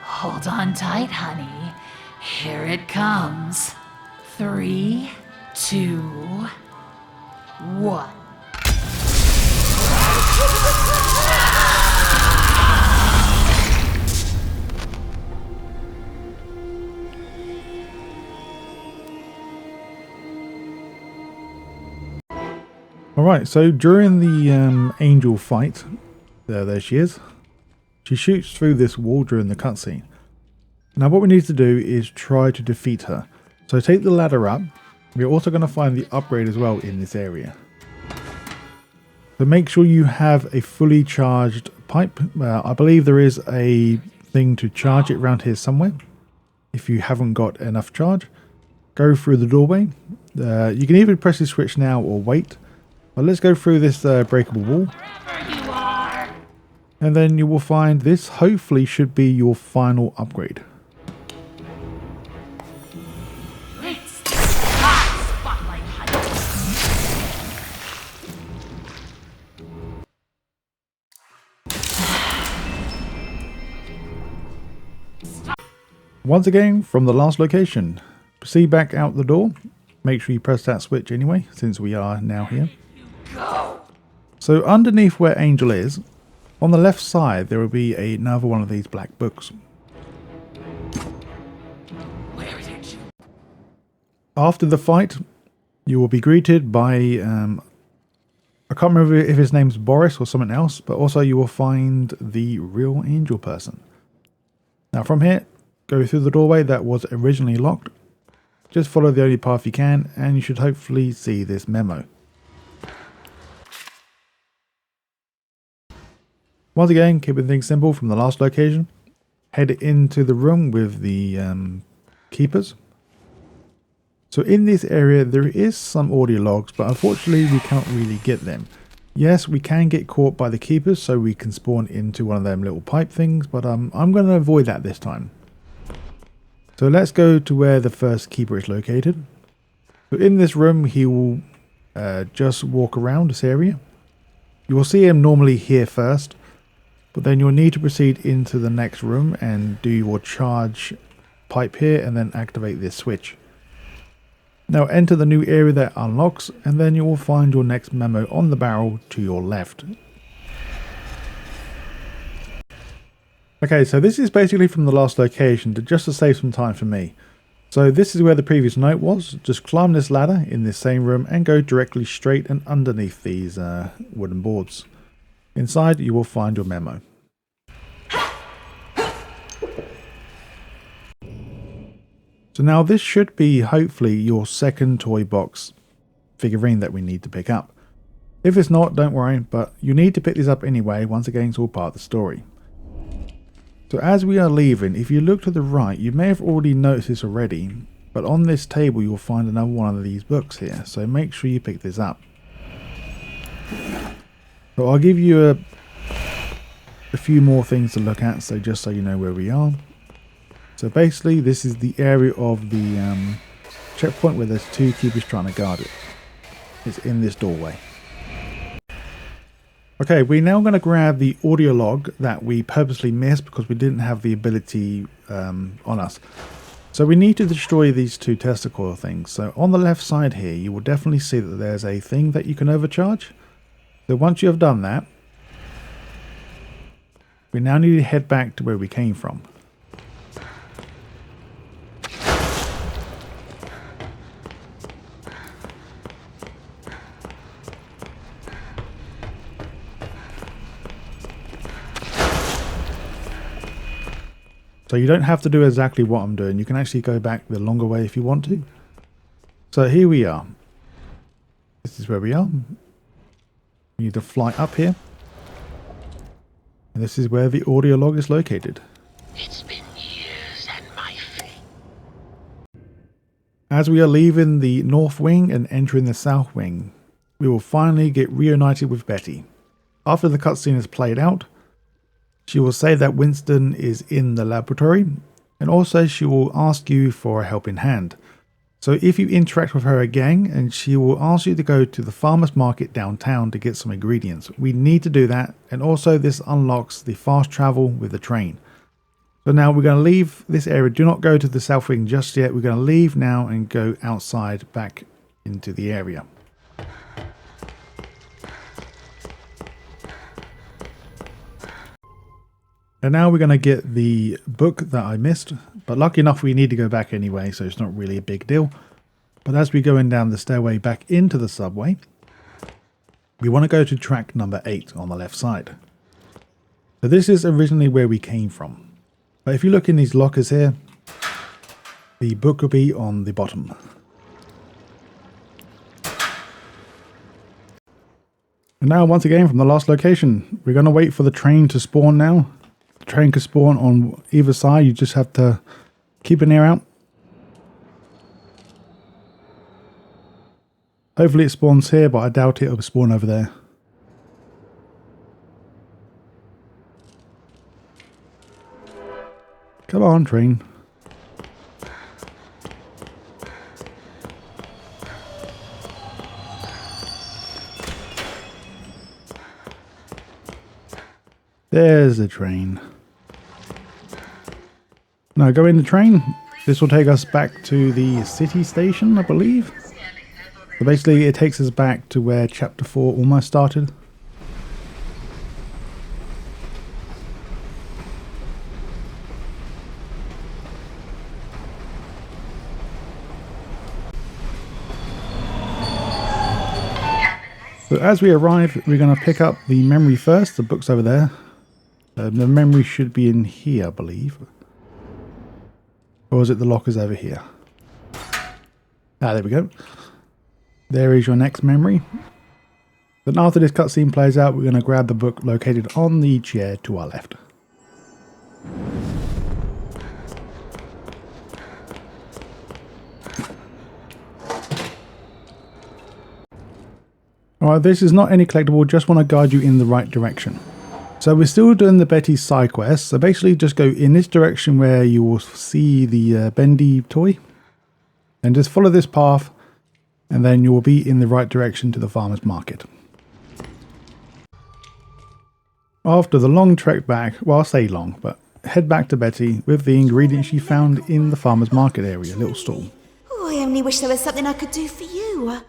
Hold on tight, honey. Here it comes. 3, 2, 1. Alright, so during the angel fight, there she is. She shoots through this wall during the cutscene. Now what we need to do is try to defeat her. So take the ladder up. We're also going to find the upgrade as well in this area. So make sure you have a fully charged pipe. I believe there is a thing to charge it around here somewhere. If you haven't got enough charge, go through the doorway. You can either press the switch now or wait. But let's go through this breakable wall. And then you will find this hopefully should be your final upgrade. Once again, from the last location, proceed back out the door. Make sure you press that switch anyway, since we are now here. So underneath where Angel is, on the left side, there will be another one of these black books. After the fight, you will be greeted by, I can't remember if his name's Boris or something else, but also you will find the real Angel person. Now from here, go through the doorway that was originally locked. Just follow the only path you can, and you should hopefully see this memo. Once again, keeping things simple from the last location, head into the room with the keepers. So in this area there is some audio logs, but unfortunately we can't really get them. Yes, we can get caught by the keepers, so we can spawn into one of them little pipe things, but I'm going to avoid that this time. So let's go to where the first keeper is located. So in this room he will just walk around this area. You will see him normally here first. But then you'll need to proceed into the next room and do your charge pipe here and then activate this switch. Now enter the new area that unlocks, and then you will find your next memo on the barrel to your left. Okay, so this is basically from the last location, just to save some time for me. So this is where the previous note was. Just climb this ladder in this same room and go directly straight and underneath these wooden boards. Inside you will find your memo. So now this should be hopefully your second toy box figurine that we need to pick up. If it's not, don't worry, but you need to pick this up anyway. Once again, it's all part of the story. So as we are leaving, if you look to the right, you may have already noticed this already, but on this table you'll find another one of these books here, so make sure you pick this up. So I'll give you a few more things to look at, so just so you know where we are. So basically this is the area of the checkpoint where there's 2 keepers trying to guard it. It's in this doorway. Okay, we're now going to grab the audio log that we purposely missed because we didn't have the ability on us. So we need to destroy these 2 Tesla coil things. So on the left side here, you will definitely see that there's a thing that you can overcharge. So once you have done that, we now need to head back to where we came from. So you don't have to do exactly what I'm doing. You can actually go back the longer way if you want to. So here we are. This is where we are. We need to fly up here. And this is where the audio log is located. It's been years and my fate. As we are leaving the north wing and entering the south wing, we will finally get reunited with Betty. After the cutscene is played out, she will say that Winston is in the laboratory, and also she will ask you for a helping hand. So if you interact with her again, and she will ask you to go to the farmer's market downtown to get some ingredients. We need to do that, and also this unlocks the fast travel with the train. So now we're going to leave this area. Do not go to the south wing just yet. We're going to leave now and go outside back into the area. And now we're going to get the book that I missed, but lucky enough we need to go back anyway, so it's not really a big deal. But as we're going down the stairway back into the subway, we want to go to track number 8 on the left side. So this is originally where we came from. But if you look in these lockers here, the book will be on the bottom. And now once again from the last location, we're going to wait for the train to spawn now. The train can spawn on either side. You just have to keep an ear out. Hopefully it spawns here, but I doubt it'll spawn over there. Come on, train. There's the train. Now go in the train. This will take us back to the city station, I believe. So basically it takes us back to where chapter 4 almost started. So as we arrive, we're going to pick up the memory first. The book's over there. The memory should be in here, I believe. Or is it the lockers over here? Ah, there we go. There is your next memory. Then after this cutscene plays out, we're going to grab the book located on the chair to our left. Alright, this is not any collectible, just want to guide you in the right direction. So we're still doing the Betty side quest, so basically just go in this direction where you will see the Bendy toy. And just follow this path, and then you will be in the right direction to the farmer's market. After the long trek back, well I'll say long, but head back to Betty with the ingredients she found in the farmer's market area, little stall. Oh, I only wish there was something I could do for you.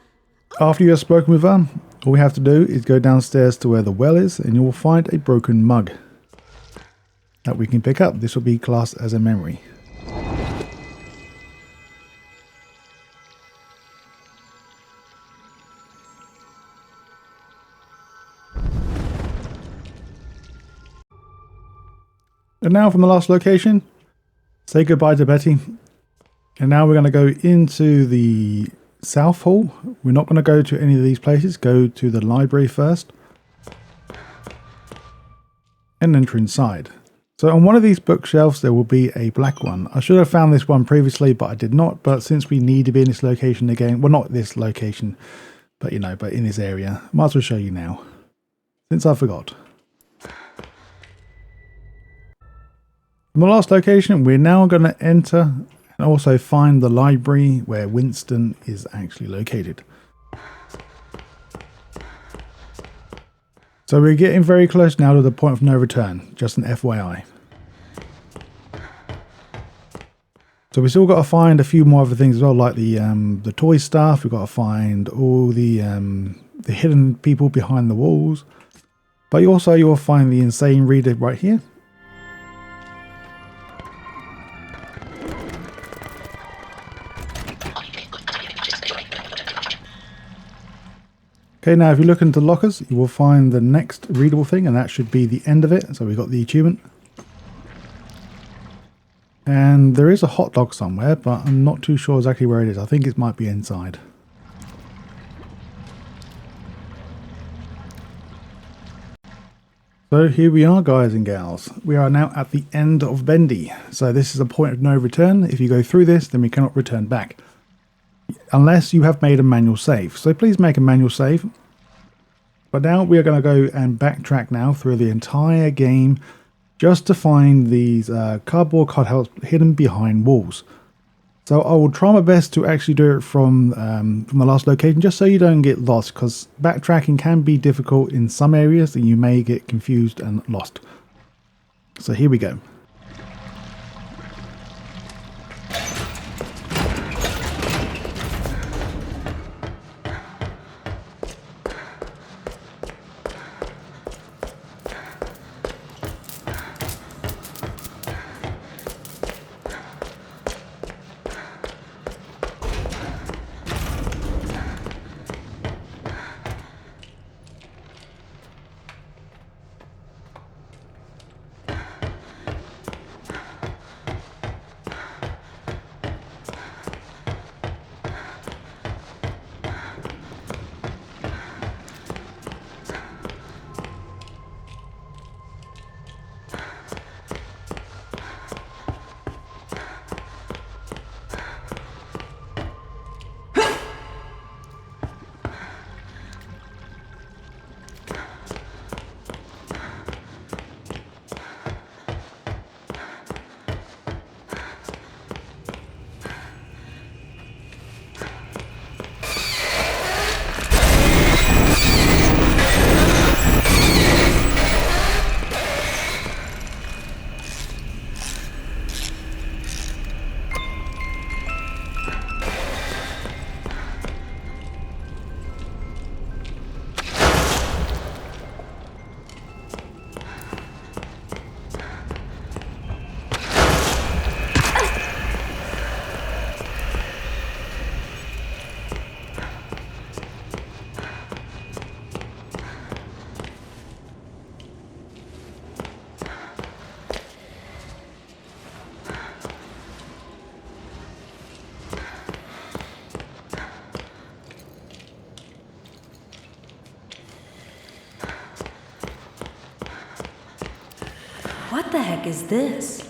After you have spoken with her, all we have to do is go downstairs to where the well is and you will find a broken mug that we can pick up. This will be classed as a memory. And now from the last location, say goodbye to Betty. And now we're going to go into the South Hall. We're not going to go to any of these places. Go to the library first and enter inside. So on one of these bookshelves there will be a black one. I should have found this one previously, but I did not. But since we need to be in this location again, well, not this location, but you know, but in this area, might as well show you now, since I forgot. From the last location, we're now going to enter and also find the library where Winston is actually located. So we're getting very close now to the point of no return, just an FYI. So we still got to find a few more other things as well, like the toy stuff. We've got to find all the hidden people behind the walls. But you'll find the insane reader right here. Okay, now if you look into lockers, you will find the next readable thing, and that should be the end of it. So we've got the achievement. And there is a hot dog somewhere, but I'm not too sure exactly where it is. I think it might be inside. So here we are, guys and gals. We are now at the end of Bendy. So this is a point of no return. If you go through this, then we cannot return back, unless you have made a manual save. So please make a manual save. But now we are going to go and backtrack now through the entire game just to find these cardboard cutouts hidden behind walls. So I will try my best to actually do it from the last location, just so you don't get lost, because backtracking can be difficult in some areas and you may get confused and lost. So here we go. What the heck is this?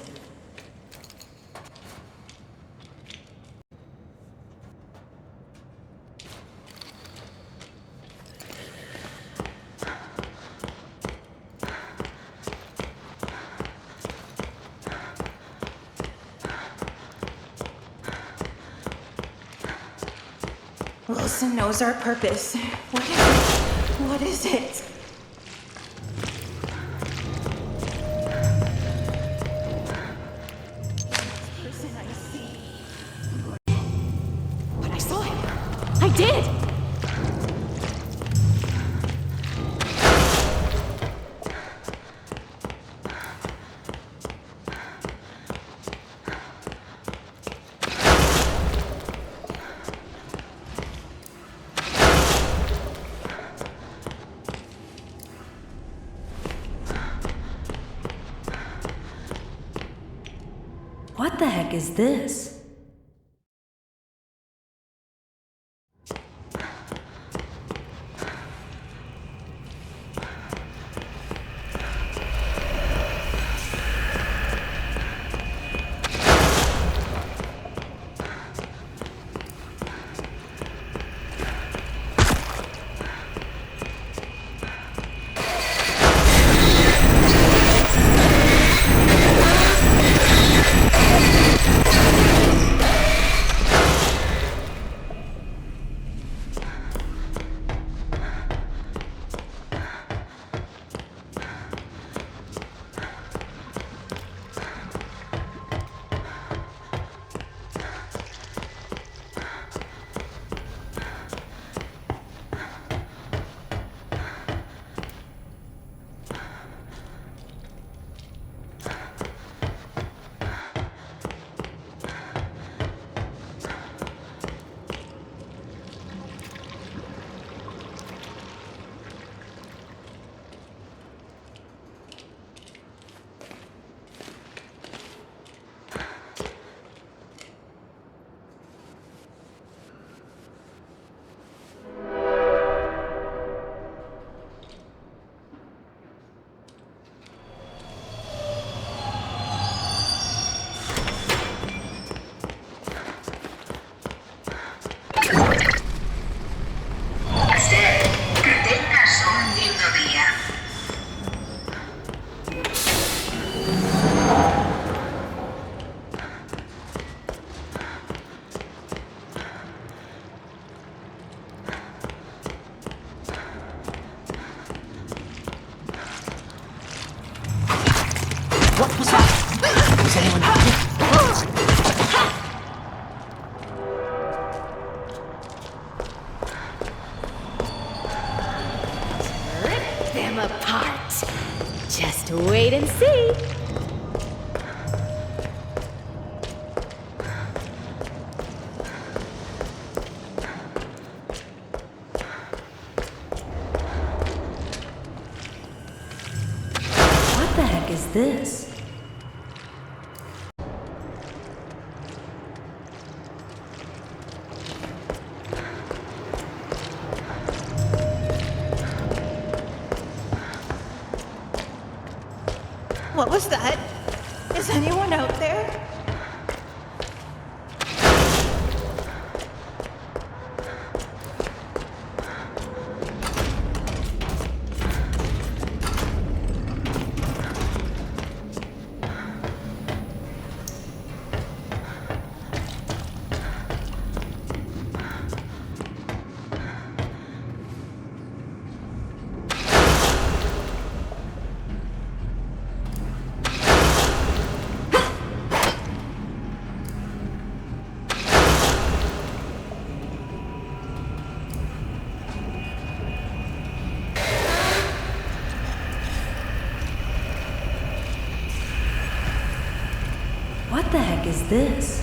Wilson knows our purpose. What is it? What is it? What the heck is this? Is anyone... Rip them apart. Just wait and see. What the heck is this? What was that? Is anyone out there? What the heck is this?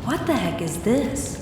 What the heck is this?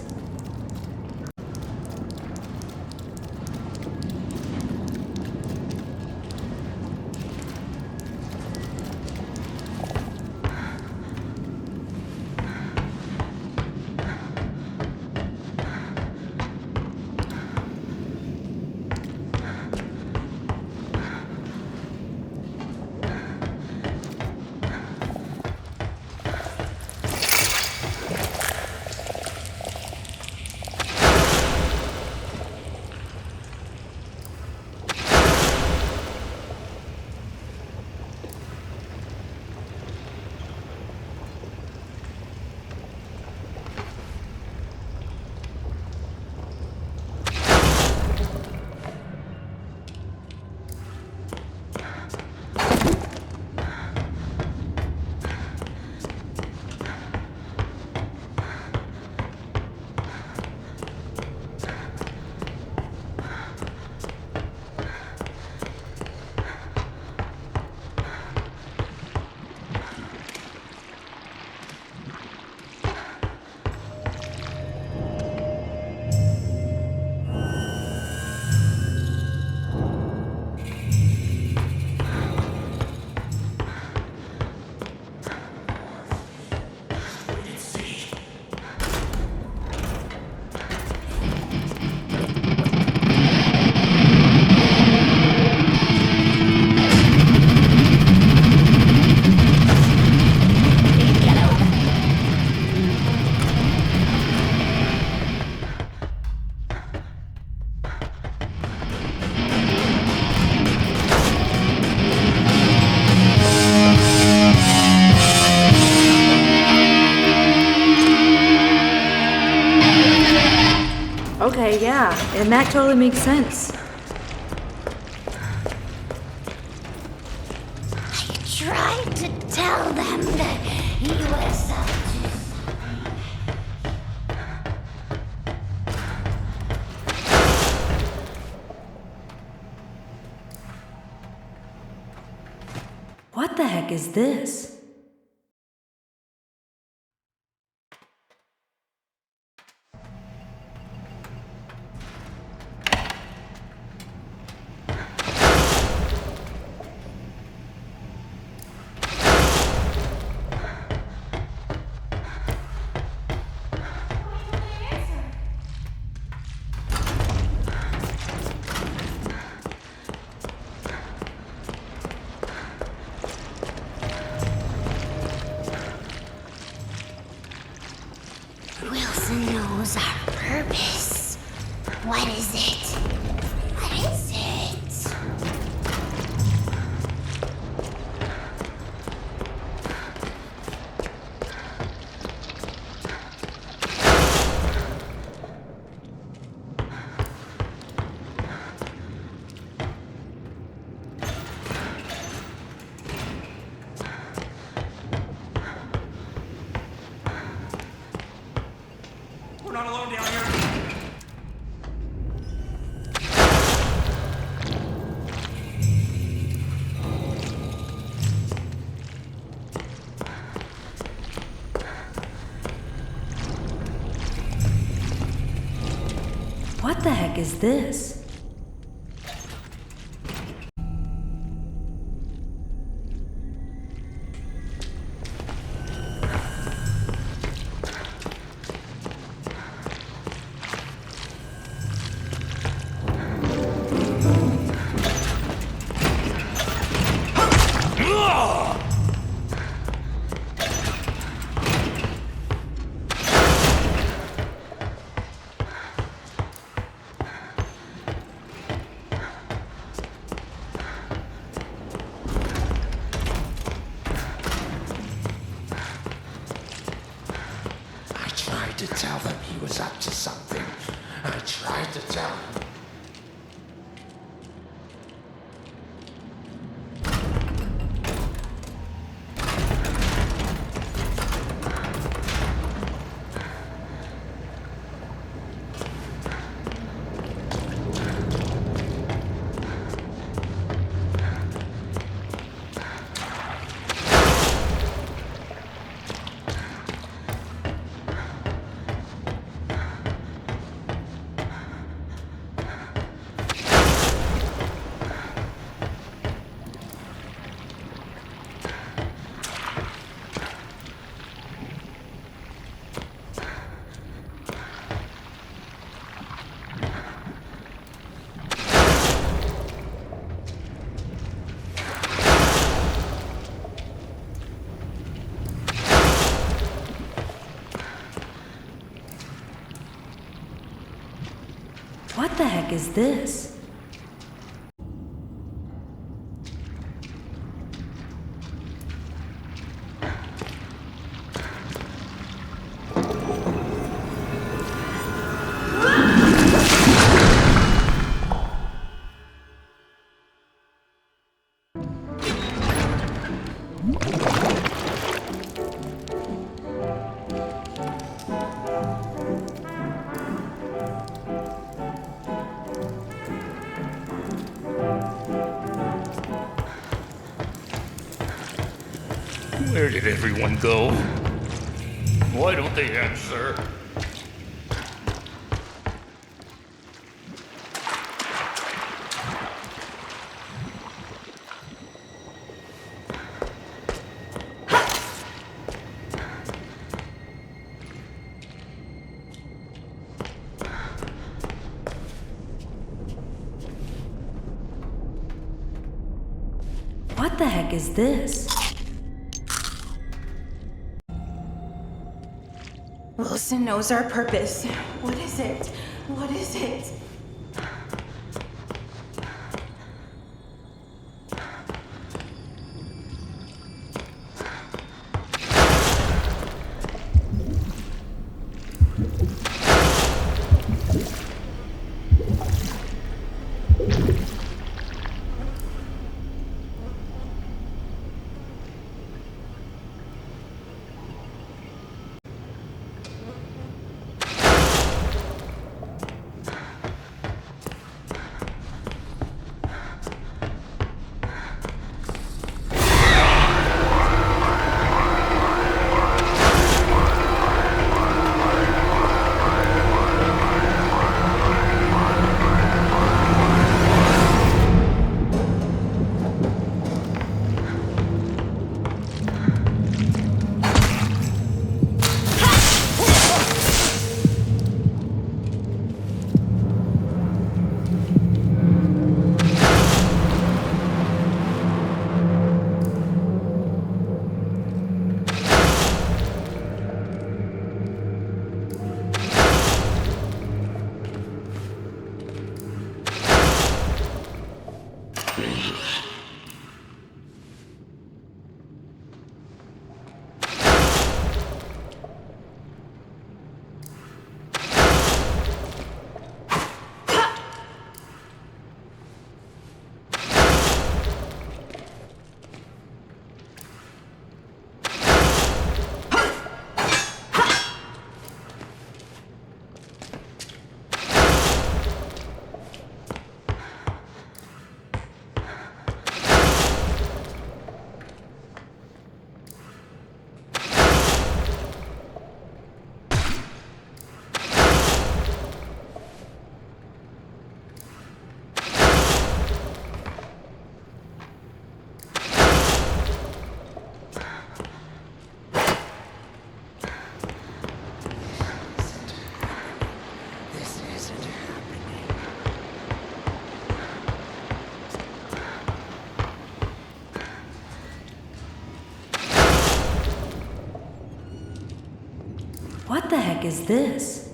Yeah, and that totally makes sense. I tried to tell them that he was up to What the heck is this? Wilson knows our purpose. What is it? What is it? We're not alone down here. What the heck is this? I tried to tell them he was up to something. I tried to tell them. What the heck is this? Where did everyone go? Why don't they answer? What the heck is this? Wilson knows our purpose. What is it? What is it? What the heck is this?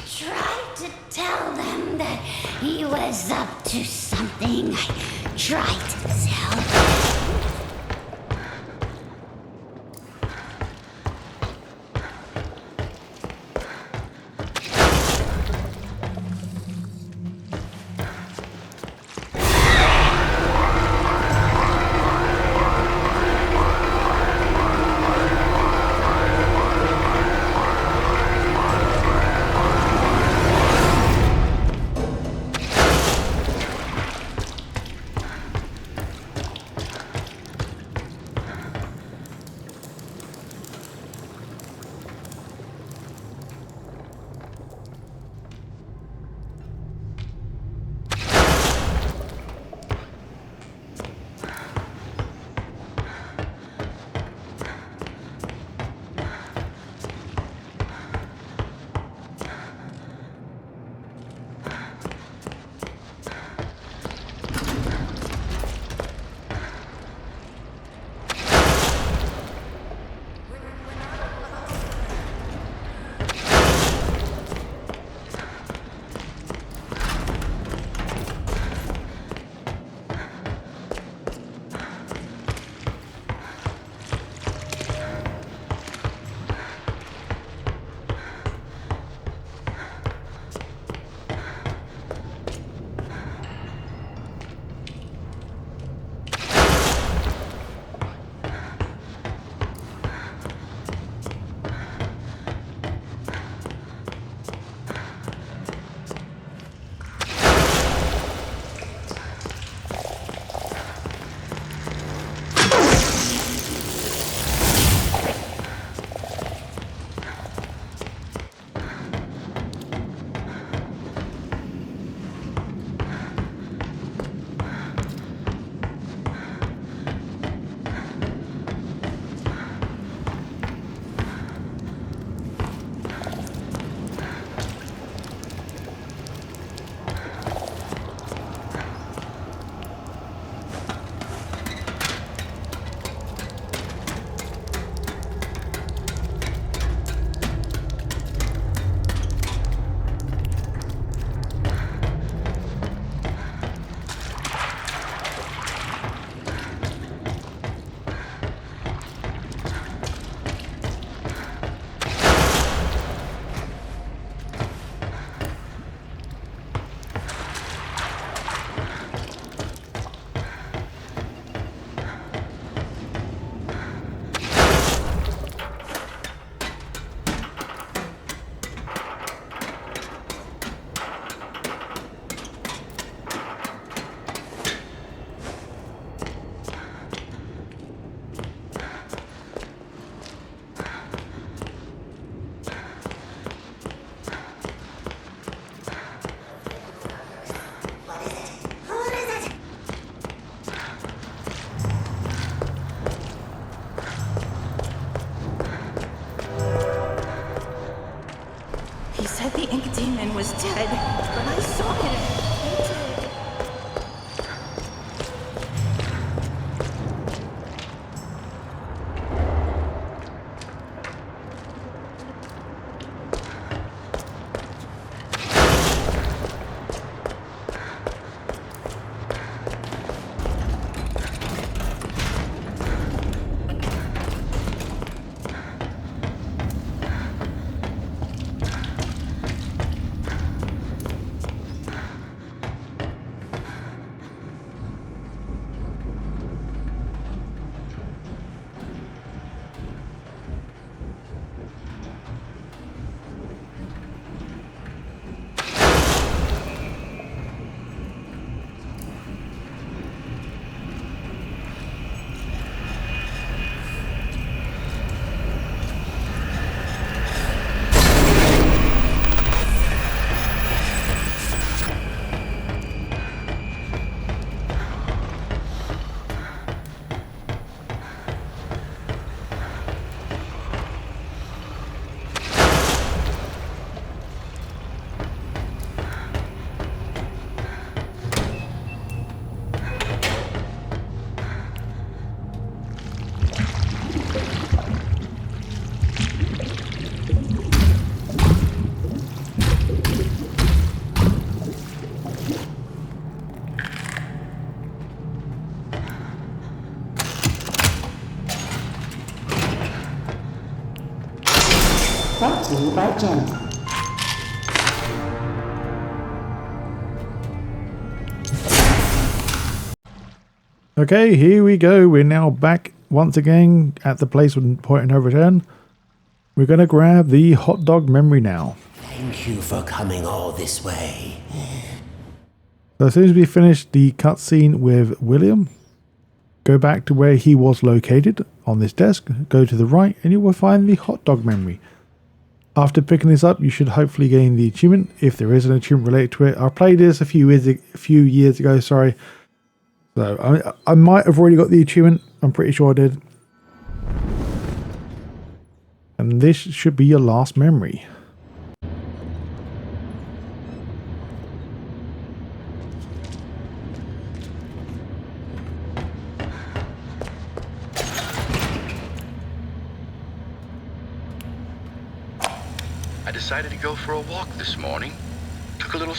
Tried to tell them that he was up to something. I tried to tell them. Demon was dead, but I saw him. brought to you by Gent. Okay, here we go. We're now back once again at the place with point and no return. We're going to grab the hot dog memory now. Thank you for coming all this way. So as soon as we finish the cutscene with William, go back to where he was located on this desk, go to the right, and you will find the hot dog memory. After picking this up, you should hopefully gain the achievement, if there is an achievement related to it. I played this a few years ago, sorry. So I might have already got the achievement. I'm pretty sure I did. And this should be your last memory. I decided to go for a walk this morning. Took a little